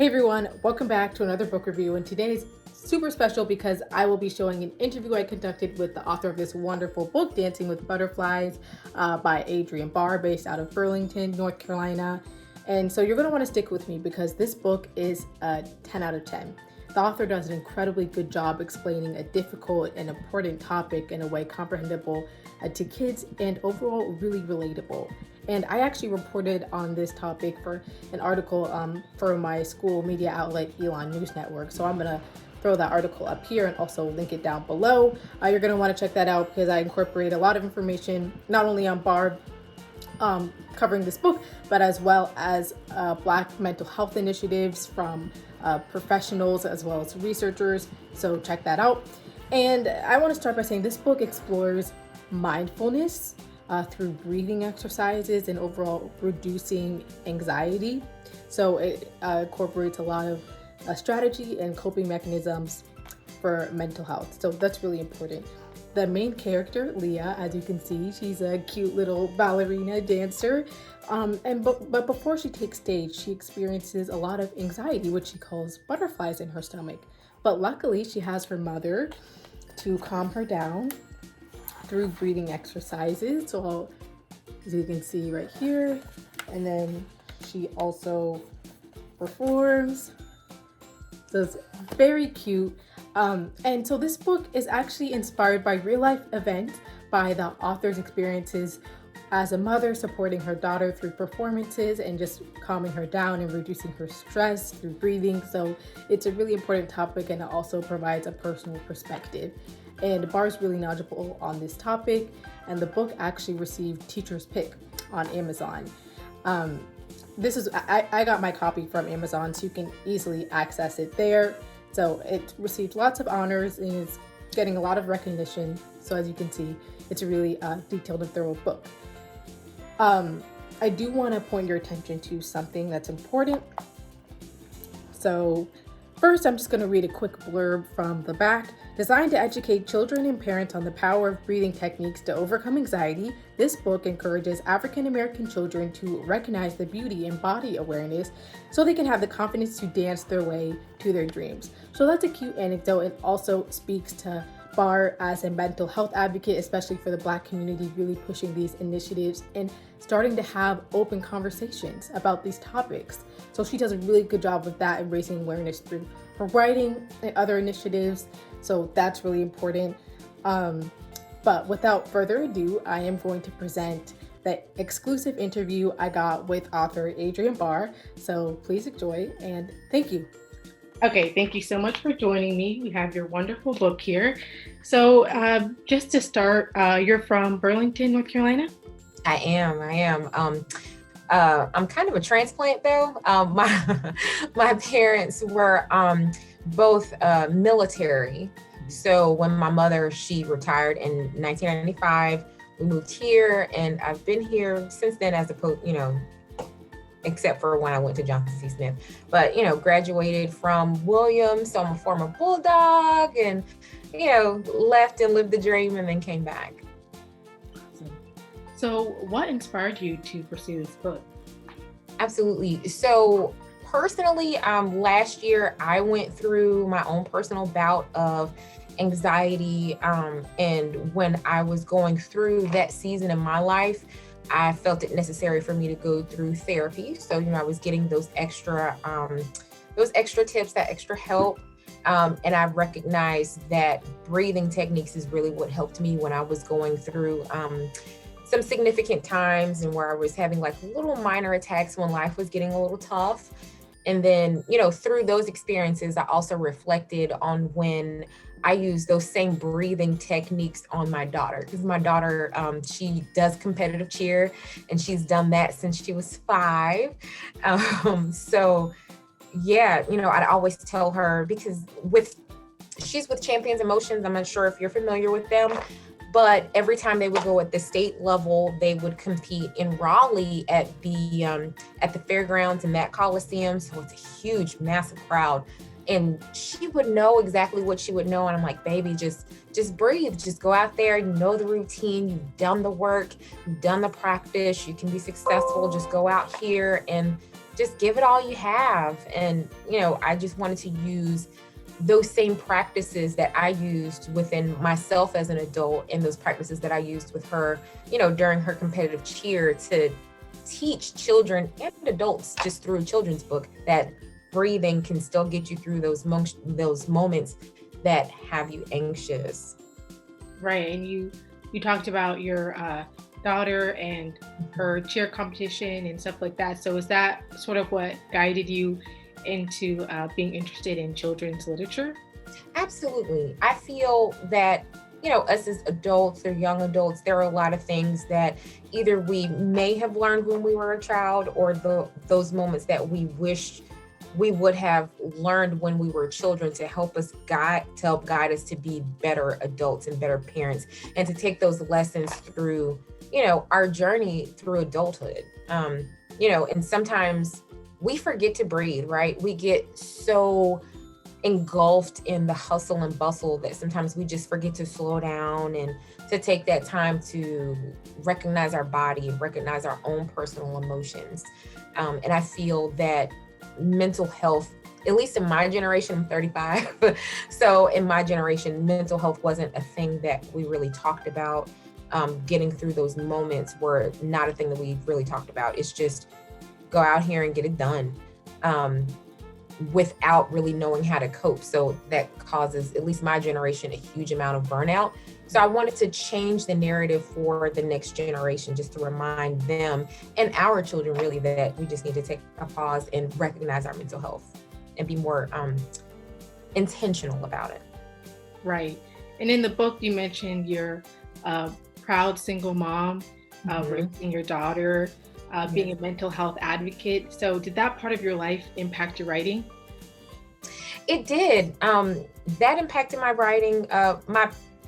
Hey everyone, welcome back to another book review, and today's super special because I will be showing an interview I conducted with the author of this wonderful book, Dancing with Butterflies, by Adrienne Barr, based out of Burlington, North Carolina. And so you're going to want to stick with me because this book is a 10 out of 10. The author does an incredibly good job explaining a difficult and important topic in a way comprehensible to kids and overall really relatable. And I actually reported on this topic for an article for my school media outlet, Elon News Network. So I'm going to throw that article up here and also link it down below. You're going to want to check that out because I incorporate a lot of information, not only on Barb covering this book, but as well as Black mental health initiatives from professionals as well as researchers. So check that out. And I want to start by saying this book explores mindfulness through breathing exercises and overall reducing anxiety. So it incorporates a lot of strategy and coping mechanisms for mental health. So that's really important. The main character, Leah, as you can see, she's a cute little ballerina dancer. But before she takes stage, she experiences a lot of anxiety, which she calls butterflies in her stomach. But luckily, she has her mother to calm her down through breathing exercises. So as you can see right here, and then she also performs. So it's very cute. And so this book is actually inspired by real life events by the author's experiences as a mother supporting her daughter through performances and just calming her down and reducing her stress through breathing. So it's a really important topic, and it also provides a personal perspective. And Barr's really knowledgeable on this topic, and the book actually received Teacher's Pick on Amazon. I got my copy from Amazon, so you can easily access it there. So it received lots of honors and is getting a lot of recognition. So as you can see, it's a really detailed and thorough book. I do want to point your attention to something that's important. So first, I'm just going to read a quick blurb from the back. Designed to educate children and parents on the power of breathing techniques to overcome anxiety, this book encourages African American children to recognize the beauty in body awareness so they can have the confidence to dance their way to their dreams. So that's a cute anecdote. It also speaks to Barr as a mental health advocate, especially for the Black community, really pushing these initiatives and starting to have open conversations about these topics. So she does a really good job with that and raising awareness through her writing and other initiatives. So that's really important. But without further ado, I am going to present the exclusive interview I got with author Adrienne Barr. So please enjoy and thank you. Okay, thank you so much for joining me. We have your wonderful book here. So just to start, you're from Burlington, North Carolina? I am. I'm kind of a transplant though. My parents were both military. So when my mother, she retired in 1995, we moved here, and I've been here since then, as opposed, except for when I went to Johnson C. Smith. But, graduated from Williams, so I'm a former Bulldog, and, left and lived the dream and then came back. So what inspired you to pursue this book? Absolutely. So personally, last year I went through my own personal bout of anxiety. And when I was going through that season in my life, I felt it necessary for me to go through therapy. So, I was getting those extra tips, that extra help. And I recognized that breathing techniques is really what helped me when I was going through some significant times and where I was having like little minor attacks when life was getting a little tough. And then, through those experiences, I also reflected on when I use those same breathing techniques on my daughter, because my daughter, she does competitive cheer, and she's done that since she was 5. So yeah, I'd always tell her, because she's with Champions Emotions. I'm not sure if you're familiar with them, but every time they would go at the state level, they would compete in Raleigh at the fairgrounds and that Coliseum. So it's a huge, massive crowd. And she would know exactly what she would know. And I'm like, baby, just breathe. Just go out there. You know the routine. You've done the work. You've done the practice. You can be successful. Just go out here and just give it all you have. And, I just wanted to use those same practices that I used within myself as an adult and those practices that I used with her, during her competitive cheer, to teach children and adults just through a children's book that breathing can still get you through those moments that have you anxious. Right. And you talked about your daughter and her cheer competition and stuff like that. So is that sort of what guided you into being interested in children's literature? Absolutely. I feel that, us as adults or young adults, there are a lot of things that either we may have learned when we were a child, or those moments that we wish we would have learned when we were children, to help guide us to be better adults and better parents, and to take those lessons through, our journey through adulthood. And sometimes we forget to breathe, right? We get so engulfed in the hustle and bustle that sometimes we just forget to slow down and to take that time to recognize our body and recognize our own personal emotions. And I feel that mental health, at least in my generation, I'm 35. So in my generation, mental health wasn't a thing that we really talked about. Getting through those moments were not a thing that we really talked about. It's just go out here and get it done. Without really knowing how to cope. So that causes, at least my generation, a huge amount of burnout. So I wanted to change the narrative for the next generation, just to remind them and our children really that we just need to take a pause and recognize our mental health and be more intentional about it. Right. And in the book, you mentioned your proud single mom, raising your daughter, being a mental health advocate. So did that part of your life impact your writing? It did. That impacted my writing.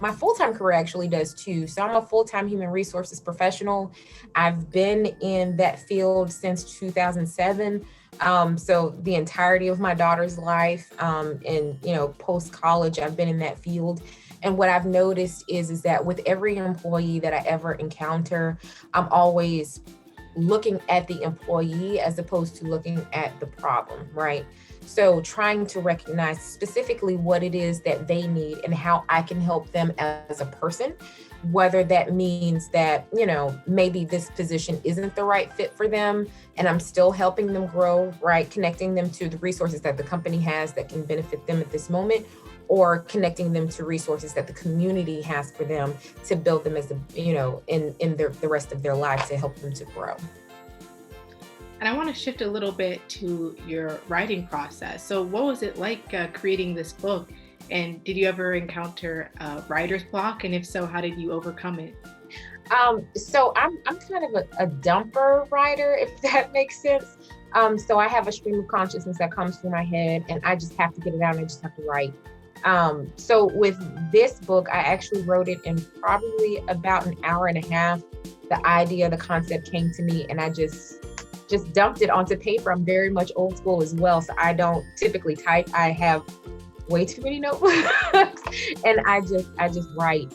My full-time career actually does too. So I'm a full-time human resources professional. I've been in that field since 2007. So the entirety of my daughter's life, and post-college, I've been in that field. And what I've noticed is that with every employee that I ever encounter, I'm always looking at the employee as opposed to looking at the problem, right? So trying to recognize specifically what it is that they need and how I can help them as a person, whether that means that, maybe this position isn't the right fit for them and I'm still helping them grow, right? Connecting them to the resources that the company has that can benefit them at this moment, or connecting them to resources that the community has for them to build them as in the rest of their lives, to help them to grow. And I want to shift a little bit to your writing process. So what was it like creating this book? And did you ever encounter writer's block? And if so, how did you overcome it? So I'm kind of a dumper writer, if that makes sense. So I have a stream of consciousness that comes through my head and I just have to get it out and I just have to write. So with this book, I actually wrote it in probably about an hour and a half. The idea, the concept came to me and I just dumped it onto paper. I'm very much old school as well. So I don't typically type. I have way too many notebooks and I just write.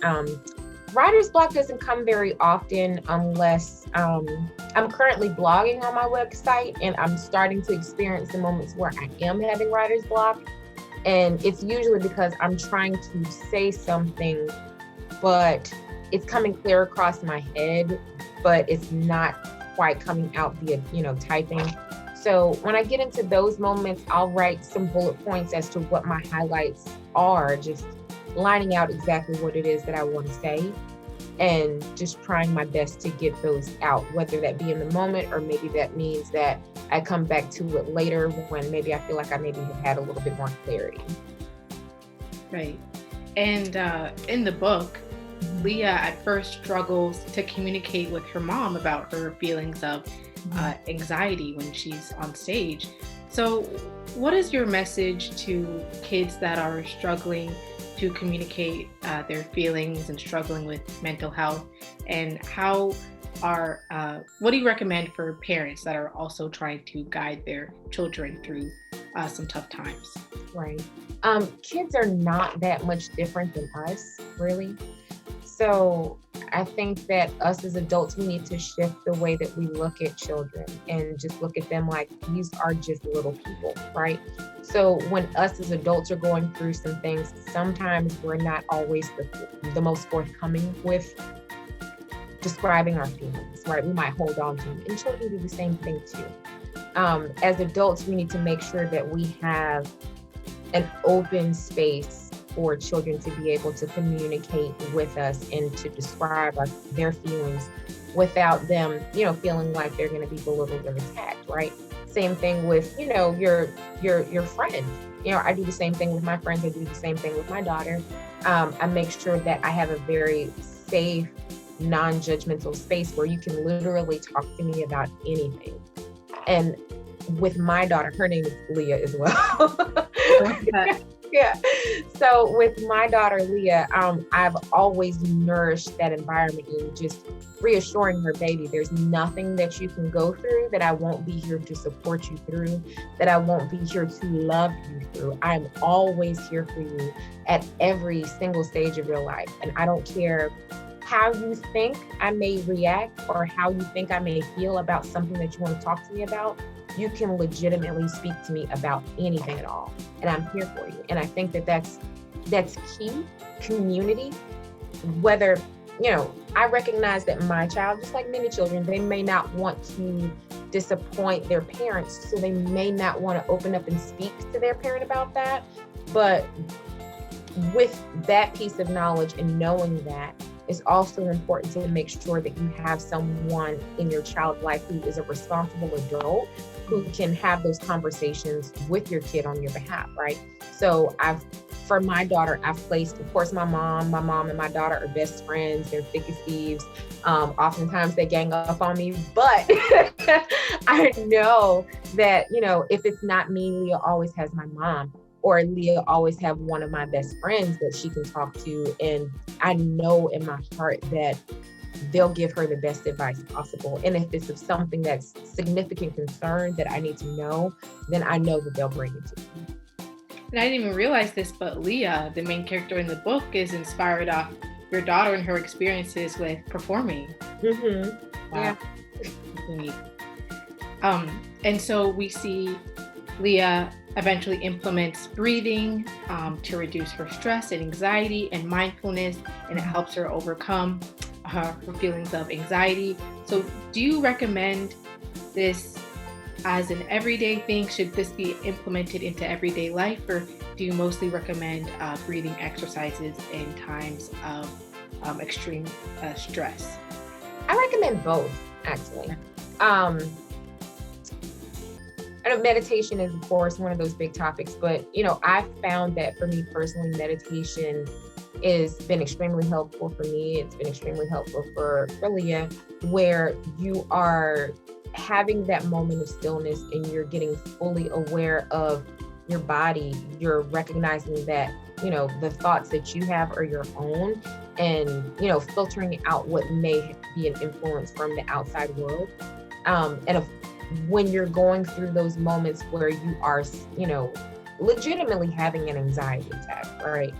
Writer's block doesn't come very often unless I'm currently blogging on my website and I'm starting to experience the moments where I am having writer's block. And it's usually because I'm trying to say something, but it's coming clear across my head, but it's not quite coming out via, typing. So when I get into those moments, I'll write some bullet points as to what my highlights are, just lining out exactly what it is that I want to say and just trying my best to get those out, whether that be in the moment or maybe that means that I come back to it later when maybe I feel like I maybe have had a little bit more clarity. Right. And in the book, Leah at first struggles to communicate with her mom about her feelings of anxiety when she's on stage. So what is your message to kids that are struggling to communicate their feelings and struggling with mental health? And what do you recommend for parents that are also trying to guide their children through some tough times? Right. Kids are not that much different than us, really. So I think that us as adults, we need to shift the way that we look at children and just look at them like these are just little people, right? So when us as adults are going through some things, sometimes we're not always the most forthcoming with describing our feelings, right? We might hold on to them, and children do the same thing too. As adults, we need to make sure that we have an open space for children to be able to communicate with us and to describe their feelings without them, feeling like they're going to be belittled or attacked, right? Same thing with, your friends. I do the same thing with my friends. I do the same thing with my daughter. I make sure that I have a very safe, non-judgmental space where you can literally talk to me about anything. And with my daughter, her name is Leah as well. Yeah. So with my daughter, Leah, I've always nourished that environment and just reassuring her, baby, there's nothing that you can go through that I won't be here to support you through, that I won't be here to love you through. I'm always here for you at every single stage of your life. And I don't care how you think I may react or how you think I may feel about something that you want to talk to me about. You can legitimately speak to me about anything at all, and I'm here for you. And I think that that's key. Community, whether, I recognize that my child, just like many children, they may not want to disappoint their parents, so they may not want to open up and speak to their parent about that. But with that piece of knowledge and knowing that, it's also important to make sure that you have someone in your child's life who is a responsible adult who can have those conversations with your kid on your behalf, right? So for my daughter, I've placed, of course, my mom and my daughter are best friends. They're thick as thieves. Oftentimes they gang up on me, but I know that, if it's not me, Leah always has my mom, or Leah always have one of my best friends that she can talk to. And I know in my heart that they'll give her the best advice possible. And if it's of something that's significant concern that I need to know, then I know that they'll bring it to me. And I didn't even realize this, but Leah, the main character in the book, is inspired off your daughter and her experiences with performing. Mm-hmm. Wow. Yeah. And so we see Leah eventually implements breathing to reduce her stress and anxiety and mindfulness, and it helps her overcome her feelings of anxiety. So do you recommend this as an everyday thing? Should this be implemented into everyday life, or do you mostly recommend breathing exercises in times of extreme stress? I recommend both, actually. I know meditation is, of course, one of those big topics, but, I found that for me personally, meditation has been extremely helpful for me. It's been extremely helpful for Leah, where you are having that moment of stillness and you're getting fully aware of your body. You're recognizing that, the thoughts that you have are your own, and, filtering out what may be an influence from the outside world. When you're going through those moments where you are, legitimately having an anxiety attack, right?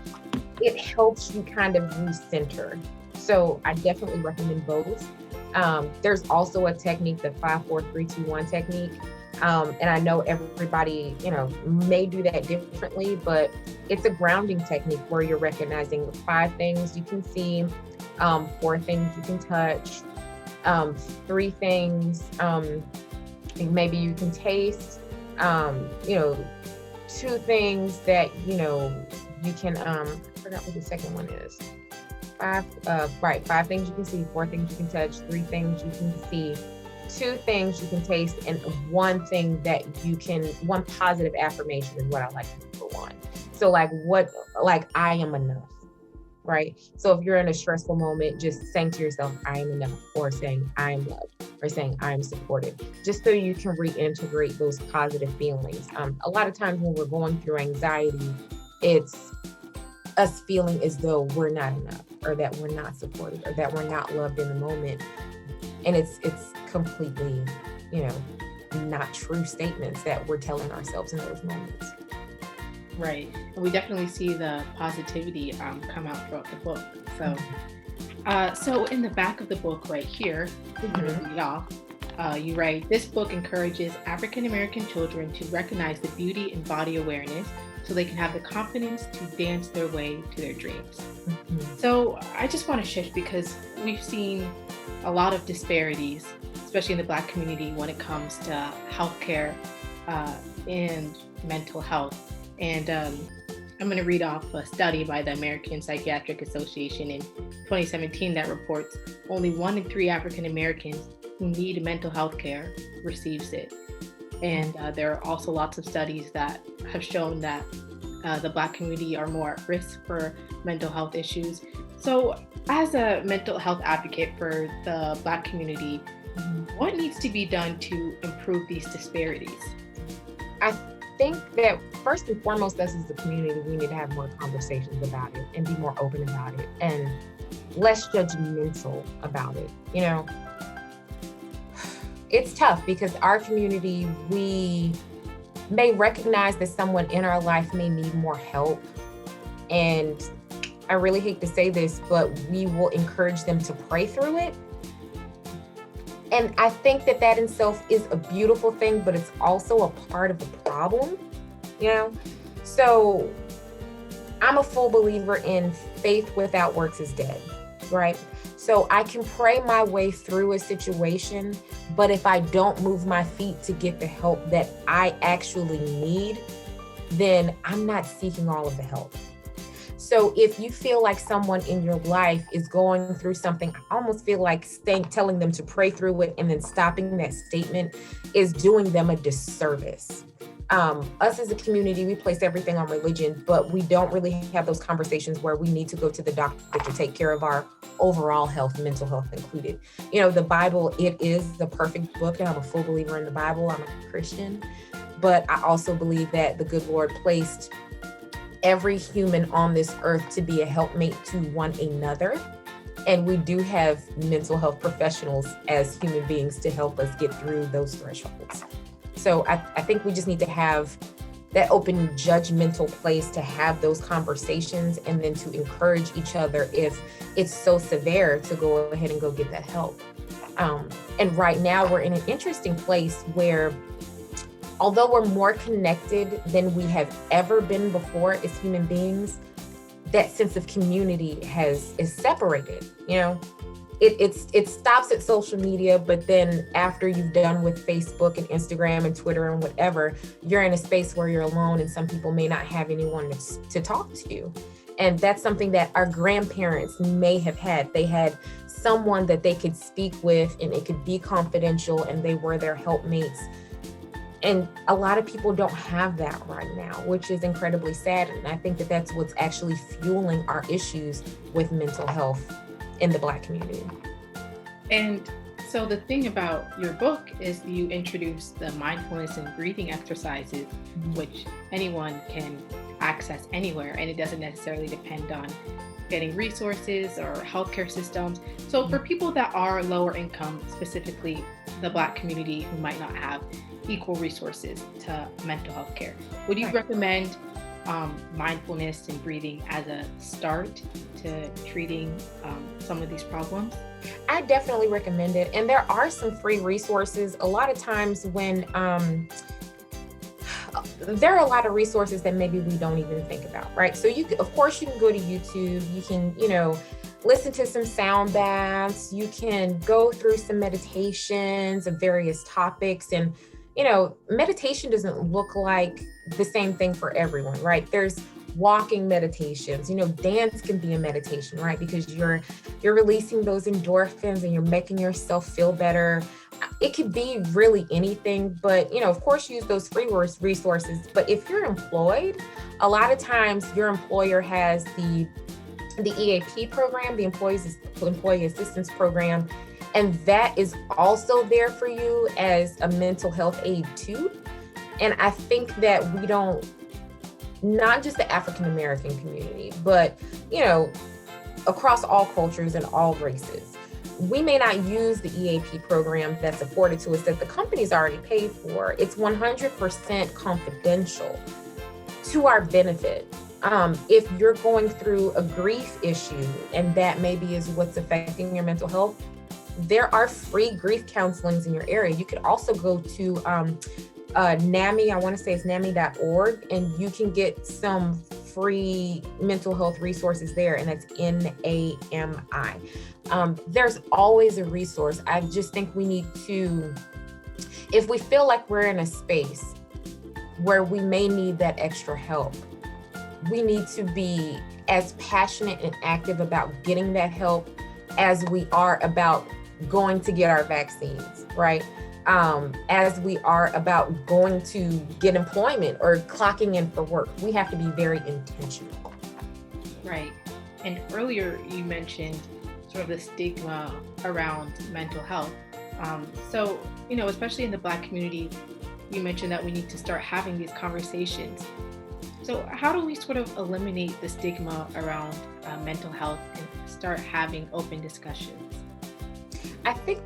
It helps you kind of recenter. So I definitely recommend both. There's also a technique, the 5-4-3-2-1 technique. And I know everybody, may do that differently, but it's a grounding technique where you're recognizing 5 things you can see, 4 things you can touch, 3 things, maybe you can taste, 2 things that, you can, I forgot what the second one is. 5 things you can see, 4 things you can touch, 3 things you can see, 2 things you can taste, and 1 thing that you can, 1 positive affirmation is what I like to do for 1. So I am enough, right? So if you're in a stressful moment, just saying to yourself, I am enough, or saying I am loved, or saying I am supported, just so you can reintegrate those positive feelings. A lot of times when we're going through anxiety, it's us feeling as though we're not enough, or that we're not supported, or that we're not loved in the moment. And it's completely, not true statements that we're telling ourselves in those moments. Right. And we definitely see the positivity come out throughout the book. So So in the back of the book right here, I'm going to Mhm. read off. You write, this book encourages African American children to recognize the beauty in body awareness so they can have the confidence to dance their way to their dreams. Mhm. So I just want to shift because we've seen a lot of disparities, especially in the Black community, when it comes to healthcare and mental health. And I'm going to read off a study by the American Psychiatric Association in 2017 that reports only 1 in 3 African Americans who need mental health care receives it. And there are also lots of studies that have shown that the Black community are more at risk for mental health issues. So, as a mental health advocate for the Black community, Mhm. what needs to be done to improve these disparities? I think that first and foremost, us as a community, we need to have more conversations about it and be more open about it and less judgmental about it. It's tough because our community, we may recognize that someone in our life may need more help. And I really hate to say this, but we will encourage them to pray through it. And I think that that in itself is a beautiful thing, but it's also a part of the problem, you know? So I'm a full believer in faith without works is dead, right? So I can pray my way through a situation, but if I don't move my feet to get the help that I actually need, then I'm not seeking all of the help. So if you feel like someone in your life is going through something, I almost feel like telling them to pray through it and then stopping that statement is doing them a disservice. Us as a community, we place everything on religion, but we don't really have those conversations where we need to go to the doctor to take care of our overall health, mental health included. The Bible, it is the perfect book, and I'm a full believer in the Bible. I'm a Christian, but I also believe that the good Lord placed every human on this earth to be a helpmate to one another. And we do have mental health professionals as human beings to help us get through those thresholds. So I think we just need to have that open judgmental place to have those conversations and then to encourage each other if it's so severe to go ahead and go get that help. And right now we're in an interesting place where although we're more connected than we have ever been before as human beings, that sense of community is separated. It stops at social media, but then after you've done with Facebook and Instagram and Twitter and whatever, you're in a space where you're alone and some people may not have anyone to talk to you. And that's something that our grandparents may have had. They had someone that they could speak with and it could be confidential and they were their helpmates. And a lot of people don't have that right now, which is incredibly sad. And I think that that's what's actually fueling our issues with mental health in the Black community. And so the thing about your book is you introduce the mindfulness and breathing exercises, which anyone can access anywhere, and it doesn't necessarily depend on getting resources or healthcare systems. So for people that are lower income, specifically the Black community who might not have equal resources to mental health care, would you recommend mindfulness and breathing as a start to treating some of these problems? I definitely recommend it. And there are some free resources. A lot of times when there are a lot of resources that maybe we don't even think about, right? So of course you can go to YouTube, you can, listen to some sound baths, you can go through some meditations of various topics. And, meditation doesn't look like the same thing for everyone, right? There's walking meditations, dance can be a meditation, right? Because you're releasing those endorphins and you're making yourself feel better. It could be really anything, but of course use those free resources. But if you're employed, a lot of times your employer has the EAP program, the Employee Assistance Program, and that is also there for you as a mental health aid too. And I think that we don't, not just the African American community, but across all cultures and all races, we may not use the EAP program that's afforded to us that the company's already paid for. It's 100% confidential to our benefit. If you're going through a grief issue and that maybe is what's affecting your mental health, there are free grief counselings in your area. You could also go to NAMI, I want to say it's NAMI.org, and you can get some free mental health resources there, and that's NAMI. There's always a resource. I just think we need to, if we feel like we're in a space where we may need that extra help, we need to be as passionate and active about getting that help as we are about going to get our vaccines, right? As we are about going to get employment or clocking in for work. We have to be very intentional. Right. And earlier you mentioned sort of the stigma around mental health. So, especially in the Black community, you mentioned that we need to start having these conversations. So how do we sort of eliminate the stigma around mental health and start having open discussions? I think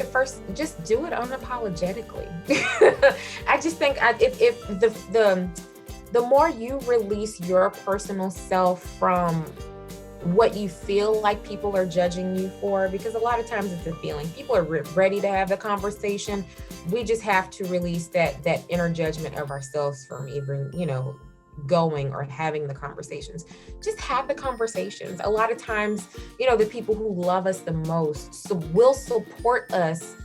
just do it unapologetically. I just think if the more you release your personal self from what you feel like people are judging you for, because a lot of times it's a feeling. People are ready to have the conversation. We just have to release that inner judgment of ourselves from even, going or having the conversations. Just have the conversations. A lot of times, the people who love us the most will support us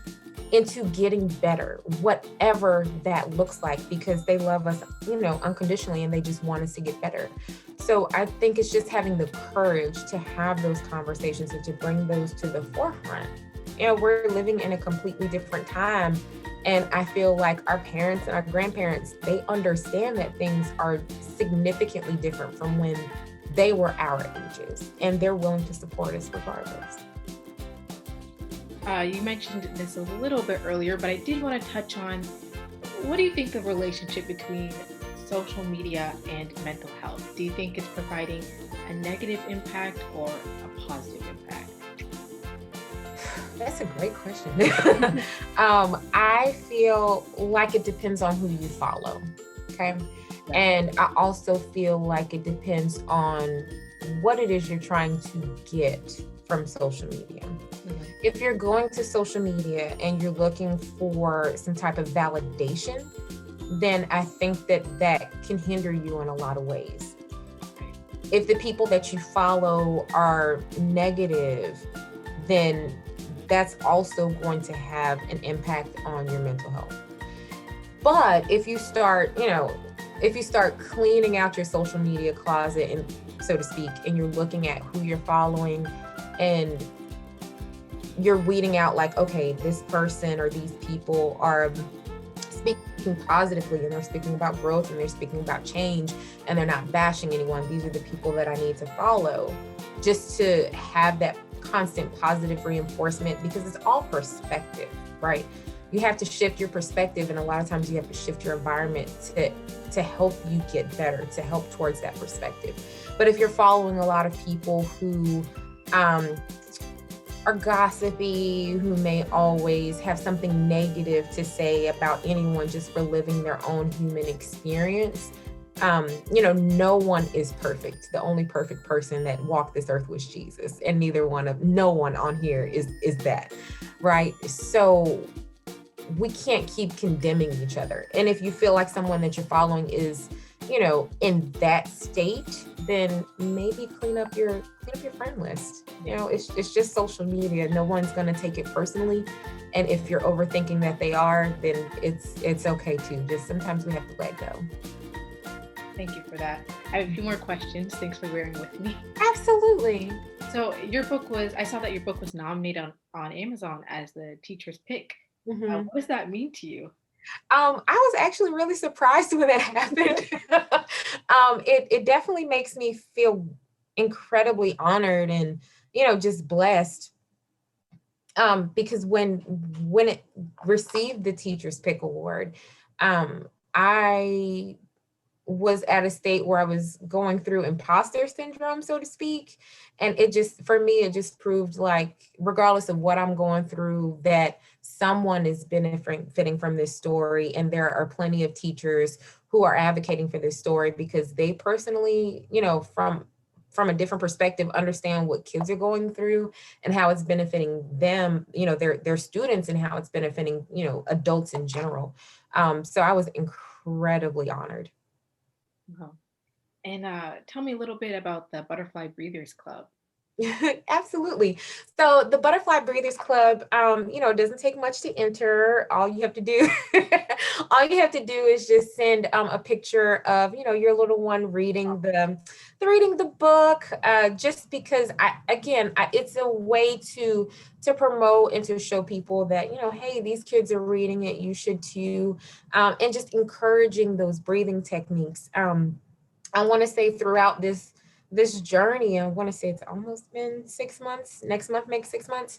into getting better, whatever that looks like, because they love us, unconditionally, and they just want us to get better. So I think it's just having the courage to have those conversations and to bring those to the forefront. We're living in a completely different time. And I feel like our parents and our grandparents, they understand that things are significantly different from when they were our ages, and they're willing to support us regardless. You mentioned this a little bit earlier, but I did want to touch on, what do you think the relationship between social media and mental health? Do you think it's providing a negative impact or a positive impact? That's a great question. I feel like it depends on who you follow. Okay. And I also feel like it depends on what it is you're trying to get from social media. Mm-hmm. If you're going to social media and you're looking for some type of validation, then I think that can hinder you in a lot of ways. If the people that you follow are negative, then that's also going to have an impact on your mental health. But if you start cleaning out your social media closet, and so to speak, and you're looking at who you're following and you're weeding out like, okay, this person or these people are speaking positively and they're speaking about growth and they're speaking about change and they're not bashing anyone. These are the people that I need to follow, just to have that constant positive reinforcement, because it's all perspective, right? You have to shift your perspective, and a lot of times you have to shift your environment to help you get better, to help towards that perspective. But if you're following a lot of people who are gossipy, who may always have something negative to say about anyone just for living their own human experience, no one is perfect. The only perfect person that walked this earth was Jesus, and no one on here is that, right? So we can't keep condemning each other. And if you feel like someone that you're following is, in that state, then maybe clean up your friend list. It's just social media. No one's going to take it personally. And if you're overthinking that they are, then it's okay too. Just sometimes we have to let go. Thank you for that. I have a few more questions. Thanks for bearing with me. Absolutely. So I saw that your book was nominated on Amazon as the teacher's pick. Mm-hmm. What does that mean to you? I was actually really surprised when that happened. It definitely makes me feel incredibly honored and, just blessed. Because when it received the Teacher's Pick Award, I was at a state where I was going through imposter syndrome, so to speak. And for me, it just proved like, regardless of what I'm going through, that someone is benefiting from this story. And there are plenty of teachers who are advocating for this story, because they personally, from a different perspective, understand what kids are going through and how it's benefiting them, their students, and how it's benefiting, adults in general. So I was incredibly honored. Wow. And tell me a little bit about the Butterfly Breathers Club. Absolutely. So the Butterfly Breathers Club, doesn't take much to enter. All you have to do, all you have to do is just send a picture of, your little one reading the book. Just because it's a way to promote and to show people that, hey, these kids are reading it, you should too, and just encouraging those breathing techniques. I want to say throughout this journey, I want to say it's almost been 6 months. Next month makes 6 months.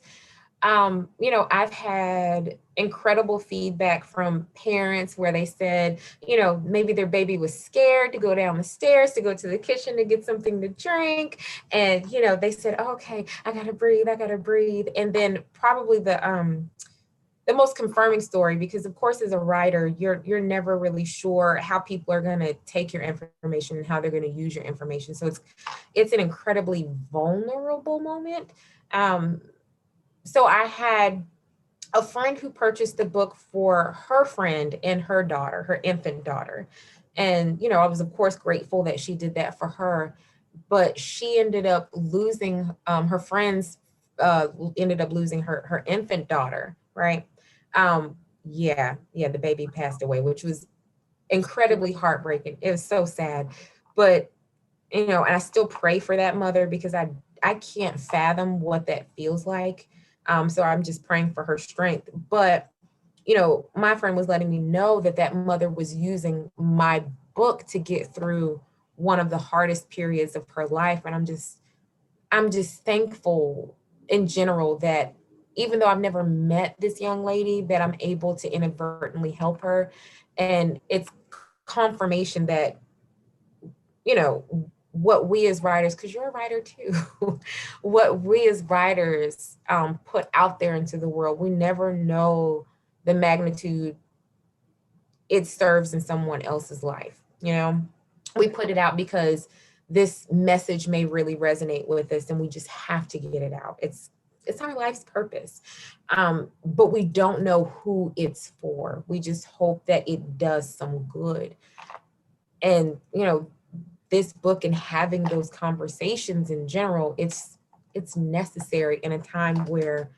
I've had incredible feedback from parents where they said, maybe their baby was scared to go down the stairs, to go to the kitchen to get something to drink. And, they said, oh, okay, I gotta breathe. And then probably the most confirming story, because of course as a writer, you're never really sure how people are going to take your information and how they're going to use your information. So it's an incredibly vulnerable moment. So I had a friend who purchased the book for her friend and her daughter, her infant daughter. And, I was of course grateful that she did that for her, but she ended up losing, her friends ended up losing her infant daughter, right? The baby passed away, which was incredibly heartbreaking. It was so sad, but and I still pray for that mother, because I can't fathom what that feels like. So I'm just praying for her strength. But my friend was letting me know that that mother was using my book to get through one of the hardest periods of her life, and I'm just thankful in general that even though I've never met this young lady, that I'm able to inadvertently help her. And it's confirmation that, what we as writers, because you're a writer too, what we as writers put out there into the world, we never know the magnitude it serves in someone else's life. We put it out because this message may really resonate with us, and we just have to get it out. It's our life's purpose. But we don't know who it's for. We just hope that it does some good. And this book and having those conversations in general, it's necessary in a time where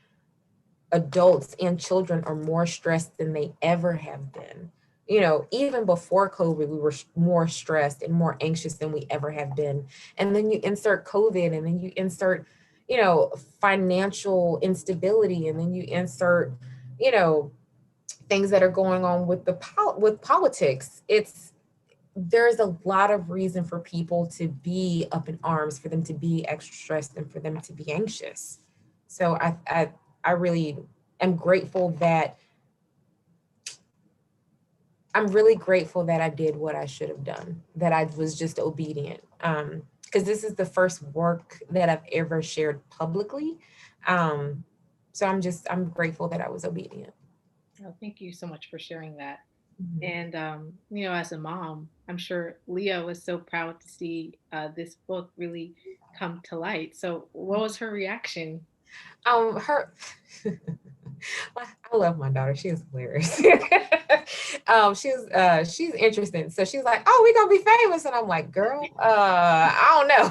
adults and children are more stressed than they ever have been. Even before COVID, we were more stressed and more anxious than we ever have been. And then you insert COVID, and then you insert, financial instability, and then you insert, things that are going on with with politics. There's a lot of reason for people to be up in arms, for them to be extra stressed, and for them to be anxious. So I really am grateful that I'm really grateful that I did what I should have done, that I was just obedient. Because this is the first work that I've ever shared publicly. So I'm grateful that I was obedient. Oh, thank you so much for sharing that. Mhm. And, as a mom, I'm sure Leah was so proud to see this book really come to light. So, what was her reaction? Her, I love my daughter. She is hilarious. She's interesting. So she's like, "Oh, we gonna be famous," and I'm like, "Girl, I don't know."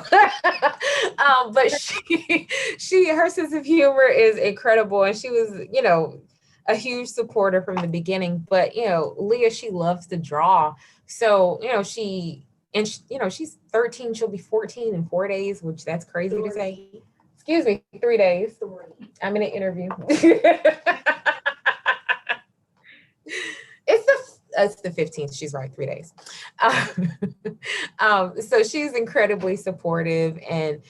But her sense of humor is incredible, and she was, a huge supporter from the beginning. But Leah, she loves to draw, so she's 13. She'll be 14 in 4 days, which that's crazy to say. Excuse me, 3 days. I'm in an interview. It's the 15th. She's right, 3 days. So she's incredibly supportive, and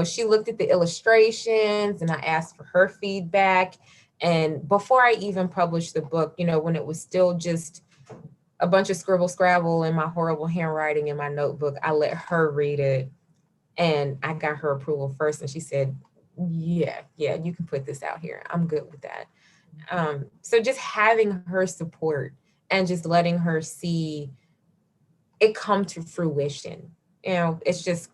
she looked at the illustrations, and I asked for her feedback. And before I even published the book, when it was still just a bunch of scribble scrabble in my horrible handwriting in my notebook, I let her read it, and I got her approval first, and she said, yeah, you can put this out here. I'm good with that. So just having her support and just letting her see it come to fruition. It's just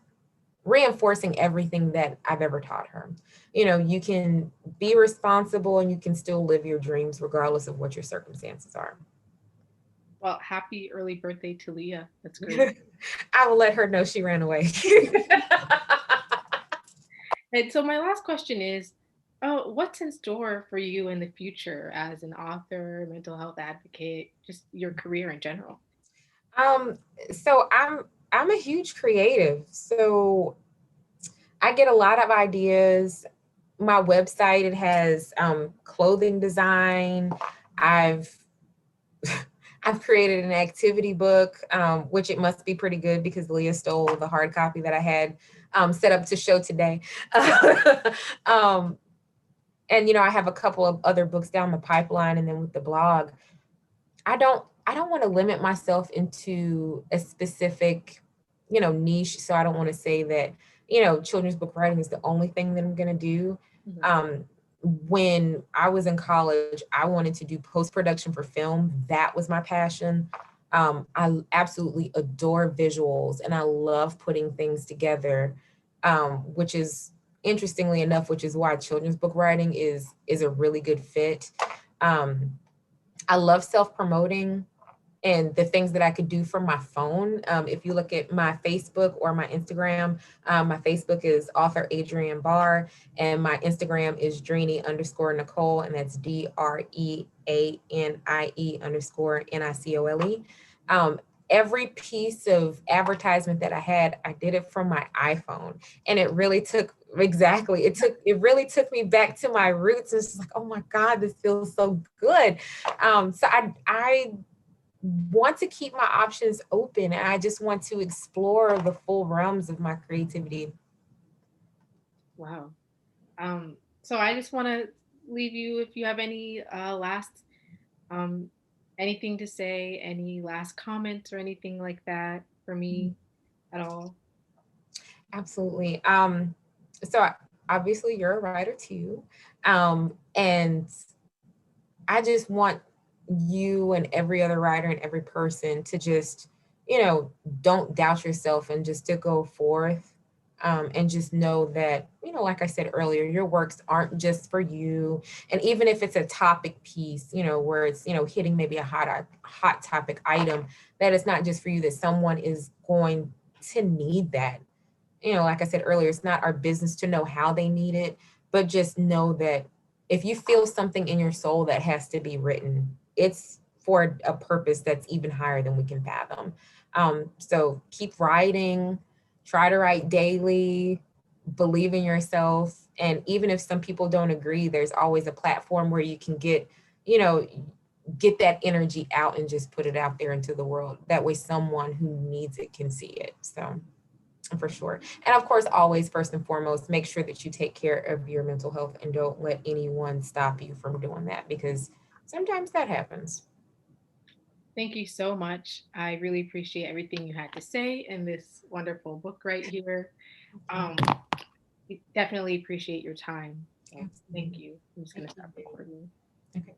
reinforcing everything that I've ever taught her. You can be responsible and you can still live your dreams regardless of what your circumstances are. Well, happy early birthday to Leah. That's great. I will let her know she ran away. And so my last question is, what's in store for you in the future as an author, mental health advocate, just your career in general? um, so I'm a huge creative. So I get a lot of ideas. My website, it has clothing design. I've I've created an activity book, which it must be pretty good because Leah stole the hard copy that I had set up to show today. um, and I have a couple of other books down the pipeline, and then with the blog, I don't want to limit myself into a specific, niche. So I don't want to say that, children's book writing is the only thing that I'm going to do. Mhm. When I was in college, I wanted to do post-production for film. That was my passion. I absolutely adore visuals and I love putting things together, which is interestingly enough, which is why children's book writing is a really good fit. Um, I love self-promoting and the things that I could do from my phone. If you look at my Facebook or my Instagram, my Facebook is author Adrienne Barr, and my Instagram is Dreenie_Nicole, and that's DREANIE_NICOLE. Every piece of advertisement that I had, I did it from my iPhone, and it really took it really took me back to my roots. It's like, oh my God, this feels so good. So I want to keep my options open and I just want to explore the full realms of my creativity. Wow. So I just want to leave you if you have any last um, anything to say, any last comments or anything like that for me at all. Absolutely. Obviously you're a writer too. And I just want you and every other writer and every person to just, don't doubt yourself and just to go forth, and just know that, like I said earlier, your works aren't just for you. And even if it's a topic piece, where it's, hitting maybe a hot topic item, that it's not just for you, that someone is going to need that. Like I said earlier, it's not our business to know how they need it, but just know that if you feel something in your soul that has to be written, it's for a purpose that's even higher than we can fathom. So keep writing, try to write daily, believe in yourself. And even if some people don't agree, there's always a platform where you can you know, get that energy out and just put it out there into the world. That way someone who needs it can see it. So for sure. And of course, always first and foremost, make sure that you take care of your mental health and don't let anyone stop you from doing that because sometimes that happens. Thank you so much. I really appreciate everything you had to say in this wonderful book right here. Um, we definitely appreciate your time. So thank Absolutely. you. I'm just going to stop recording. Okay.